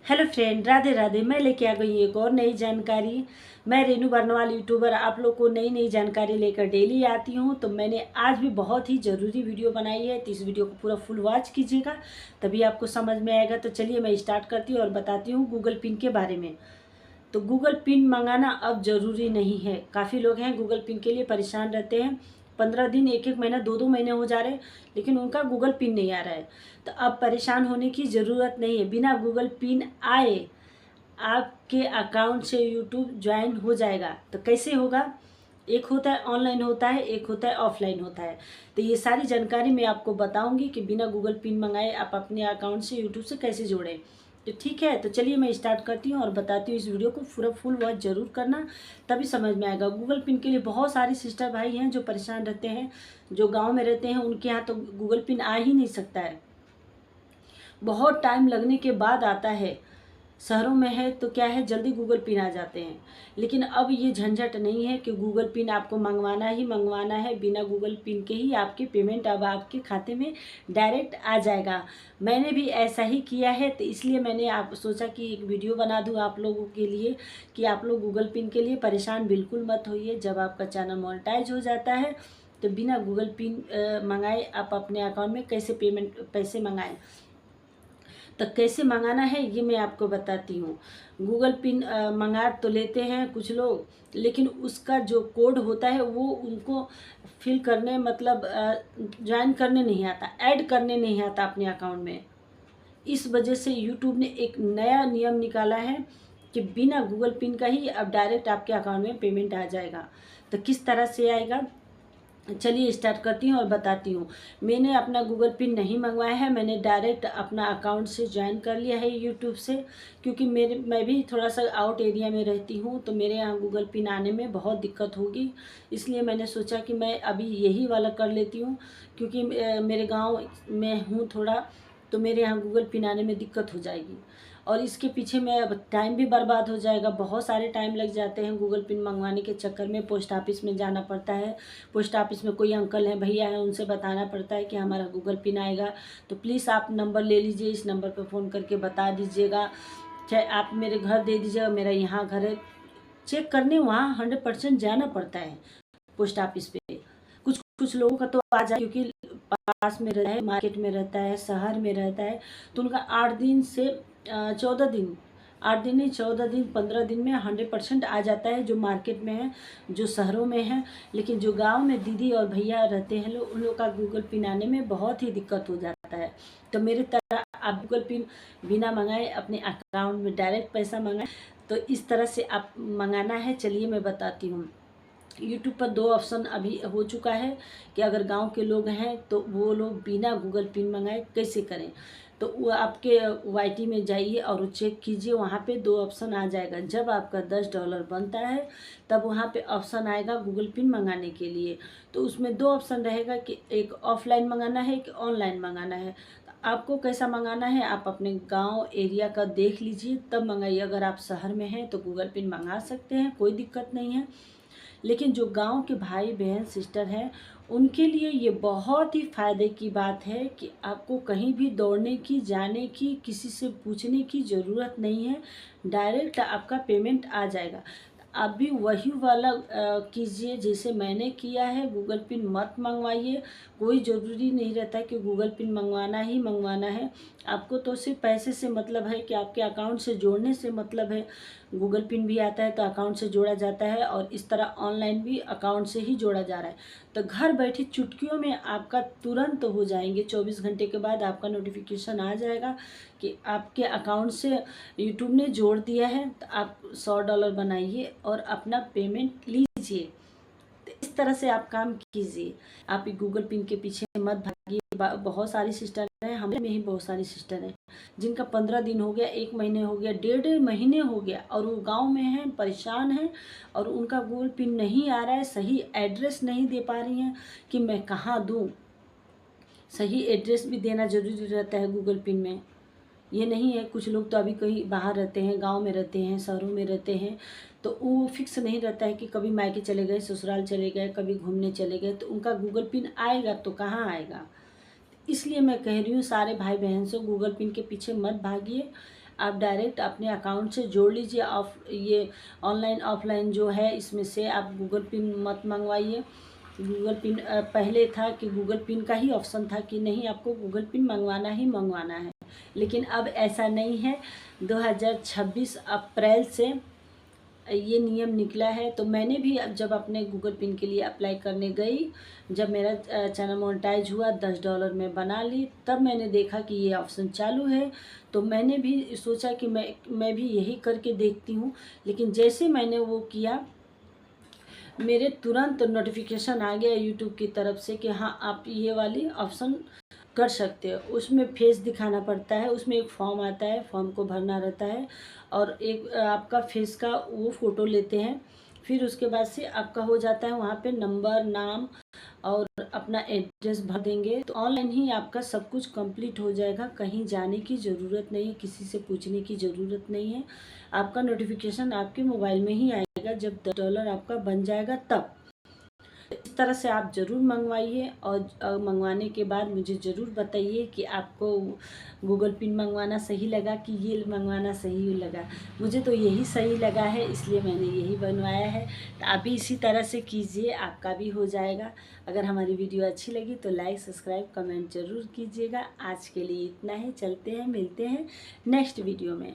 Hello friend, Radhe Radhe. मैं लेके आ गई एक और नई जानकारी। मैं रेनू बर्नवाल यूट्यूबर आप लोग को नई नई जानकारी लेकर डेली आती हूँ। तो मैंने आज भी बहुत ही ज़रूरी वीडियो बनाई है, तो इस वीडियो को पूरा फुल वॉच कीजिएगा, तभी आपको समझ में आएगा। तो चलिए मैं स्टार्ट करती हूँ और बताती हूँ गूगल पिन के बारे में। तो गूगल पिन मंगाना अब ज़रूरी नहीं है। काफ़ी लोग हैं गूगल पिन के लिए परेशान रहते हैं। 15 दिन, एक एक महीना, दो दो महीने हो जा रहे हैं, लेकिन उनका गूगल पिन नहीं आ रहा है। तो अब परेशान होने की ज़रूरत नहीं है। बिना गूगल पिन आए आपके अकाउंट से यूट्यूब ज्वाइन हो जाएगा। तो कैसे होगा? एक होता है ऑनलाइन होता है, एक होता है ऑफलाइन होता है। तो ये सारी जानकारी मैं आपको बताऊंगी कि बिना गूगल पिन मंगाए आप अपने अकाउंट से यूट्यूब से कैसे जोड़ें। तो ठीक है, तो चलिए मैं स्टार्ट करती हूँ और बताती हूँ। इस वीडियो को पूरा फुल वॉच जरूर करना, तभी समझ में आएगा। गूगल पिन के लिए बहुत सारे सिस्टर भाई हैं जो परेशान रहते हैं, जो गाँव में रहते हैं, उनके यहाँ तो गूगल पिन आ ही नहीं सकता है। बहुत टाइम लगने के बाद आता है। शहरों में है तो क्या है, जल्दी गूगल पिन आ जाते हैं। लेकिन अब ये झंझट नहीं है कि गूगल पिन आपको मंगवाना ही मंगवाना है। बिना गूगल पिन के ही आपकी पेमेंट अब आपके खाते में डायरेक्ट आ जाएगा। मैंने भी ऐसा ही किया है, तो इसलिए मैंने आप सोचा कि एक वीडियो बना दूं आप लोगों के लिए कि आप लोग गूगल पिन के लिए परेशान बिल्कुल मत होइए। जब आपका चैनल मोनेटाइज हो जाता है तो बिना गूगल पिन मंगाए आप अपने अकाउंट में कैसे पैसे मंगाएं। तो कैसे मंगाना है ये मैं आपको बताती हूँ। गूगल पिन मंगा तो लेते हैं कुछ लोग, लेकिन उसका जो कोड होता है वो उनको फिल करने, मतलब ज्वाइन करने नहीं आता, ऐड करने नहीं आता अपने अकाउंट में। इस वजह से यूट्यूब ने एक नया नियम निकाला है कि बिना गूगल पिन का ही अब डायरेक्ट आपके अकाउंट में पेमेंट आ जाएगा। तो किस तरह से आएगा, चलिए स्टार्ट करती हूँ और बताती हूँ। मैंने अपना गूगल पिन नहीं मंगवाया है, मैंने डायरेक्ट अपना अकाउंट से ज्वाइन कर लिया है यूट्यूब से। क्योंकि मैं भी थोड़ा सा आउट एरिया में रहती हूँ, तो मेरे यहाँ गूगल पिन आने में बहुत दिक्कत होगी। इसलिए मैंने सोचा कि मैं अभी यही वाला कर लेती हूँ। क्योंकि मेरे गाँव में हूँ थोड़ा, तो मेरे यहाँ गूगल पिन आने में दिक्कत हो जाएगी। और इसके पीछे में अब टाइम भी बर्बाद हो जाएगा। बहुत सारे टाइम लग जाते हैं गूगल पिन मंगवाने के चक्कर में। पोस्ट ऑफिस में जाना पड़ता है, पोस्ट ऑफिस में कोई अंकल हैं, भैया हैं, उनसे बताना पड़ता है कि हमारा गूगल पिन आएगा। तो प्लीज़ आप नंबर ले लीजिए, इस नंबर पर फ़ोन करके बता दीजिएगा। चाहे आप मेरे घर दे दीजिएगा, मेरा यहाँ घर है। चेक करने वहाँ 100% जाना पड़ता है पोस्ट ऑफिस पे। कुछ कुछ लोगों का तो आ जाए, क्योंकि पास में रहता है, मार्केट में रहता है, शहर में रहता है, तो उनका 8 दिन से 14 दिन, 8 दिन नहीं, 14 दिन, 15 दिन में 100% आ जाता है, जो मार्केट में है, जो शहरों में है। लेकिन जो गांव में दीदी और भैया रहते हैं लोग, उन लोग का गूगल पिन आने में बहुत ही दिक्कत हो जाता है। तो मेरी तरह आप गूगल पिन बिना मंगाए अपने अकाउंट में डायरेक्ट पैसा मंगाए। तो इस तरह से आप मंगाना है, चलिए मैं बताती हूँ। यूट्यूब पर 2 ऑप्शन अभी हो चुका है कि अगर गांव के लोग हैं तो वो लोग बिना गूगल पिन मंगाए कैसे करें। तो वो आपके वाईटी में जाइए और चेक कीजिए, वहाँ पे 2 ऑप्शन आ जाएगा। जब आपका $10 बनता है तब वहाँ पे ऑप्शन आएगा गूगल पिन मंगाने के लिए। तो उसमें 2 ऑप्शन रहेगा कि एक ऑफलाइन मंगाना है, एक ऑनलाइन मंगाना है। तो आपको कैसा मंगाना है आप अपने गांव एरिया का देख लीजिए, तब मंगाइए। अगर आप शहर में हैं तो गूगल पिन मंगा सकते हैं, कोई दिक्कत नहीं है। लेकिन जो गांव के भाई बहन सिस्टर हैं, उनके लिए ये बहुत ही फ़ायदे की बात है कि आपको कहीं भी दौड़ने की, जाने की, किसी से पूछने की ज़रूरत नहीं है। डायरेक्ट आपका पेमेंट आ जाएगा। आप भी वही वाला कीजिए जैसे मैंने किया है। गूगल पिन मत मंगवाइए। कोई ज़रूरी नहीं रहता कि गूगल पिन मंगवाना ही मंगवाना है। आपको तो सिर्फ पैसे से मतलब है, कि आपके अकाउंट से जोड़ने से मतलब है। गूगल पिन भी आता है तो अकाउंट से जोड़ा जाता है, और इस तरह ऑनलाइन भी अकाउंट से ही जोड़ा जा रहा है। तो घर बैठे चुटकियों में आपका तुरंत हो जाएंगे। 24 घंटे के बाद आपका नोटिफिकेशन आ जाएगा कि आपके अकाउंट से यूट्यूब ने जोड़ दिया है। तो आप $100 बनाइए और अपना पेमेंट लीजिए। तो इस तरह से आप काम कीजिए। आप गूगल पिन के पीछे मत भागिए। बहुत सारी सिस्टर हैं, हमें में ही बहुत सारी सिस्टर हैं जिनका 15 दिन हो गया, 1 महीने हो गया, 1.5 महीने हो गया, और वो गांव में हैं, परेशान हैं, और उनका गूगल पिन नहीं आ रहा है। सही एड्रेस नहीं दे पा रही हैं कि मैं कहाँ दूँ। सही एड्रेस भी देना ज़रूरी रहता है गूगल पिन में। ये नहीं है, कुछ लोग तो अभी कहीं बाहर रहते हैं, गांव में रहते हैं, शहरों में रहते हैं, तो वो फिक्स नहीं रहता है कि कभी मायके चले गए, ससुराल चले गए, कभी घूमने चले गए, तो उनका गूगल पिन आएगा तो कहाँ आएगा। इसलिए मैं कह रही हूँ सारे भाई बहन से, गूगल पिन के पीछे मत भागिए। आप डायरेक्ट अपने अकाउंट से जोड़ लीजिए। ये ऑनलाइन ऑफलाइन जो है इसमें से आप गूगल पिन मत मंगवाइए। गूगल पिन पहले था कि गूगल पिन का ही ऑप्शन था कि नहीं, आपको गूगल पिन मंगवाना ही मंगवाना है, लेकिन अब ऐसा नहीं है। 2026 अप्रैल से ये नियम निकला है। तो मैंने भी अब जब अपने गूगल पिन के लिए अप्लाई करने गई, जब मेरा चैनल मोनेटाइज हुआ, $10 में बना ली, तब मैंने देखा कि ये ऑप्शन चालू है। तो मैंने भी सोचा कि मैं भी यही करके देखती हूँ। लेकिन जैसे मैंने वो किया, मेरे तुरंत नोटिफिकेशन आ गया यूट्यूब की तरफ से कि हाँ, आप ये वाली ऑप्शन कर सकते हो। उसमें फेस दिखाना पड़ता है, उसमें एक फॉर्म आता है, फॉर्म को भरना रहता है और एक आपका फेस का वो फ़ोटो लेते हैं। फिर उसके बाद से आपका हो जाता है, वहाँ पे नंबर, नाम और अपना एड्रेस भर देंगे तो ऑनलाइन ही आपका सब कुछ कंप्लीट हो जाएगा। कहीं जाने की ज़रूरत नहीं है, किसी से पूछने की ज़रूरत नहीं है। आपका नोटिफिकेशन आपके मोबाइल में ही आएगा जब $10 आपका बन जाएगा तब। इस तरह से आप ज़रूर मंगवाइए और मंगवाने के बाद मुझे ज़रूर बताइए कि आपको गूगल पिन मंगवाना सही लगा कि ये मंगवाना सही लगा। मुझे तो यही सही लगा है, इसलिए मैंने यही बनवाया है। तो आप भी इसी तरह से कीजिए, आपका भी हो जाएगा। अगर हमारी वीडियो अच्छी लगी तो लाइक, सब्सक्राइब, कमेंट ज़रूर कीजिएगा। आज के लिए इतना ही, चलते हैं, मिलते हैं नेक्स्ट वीडियो में।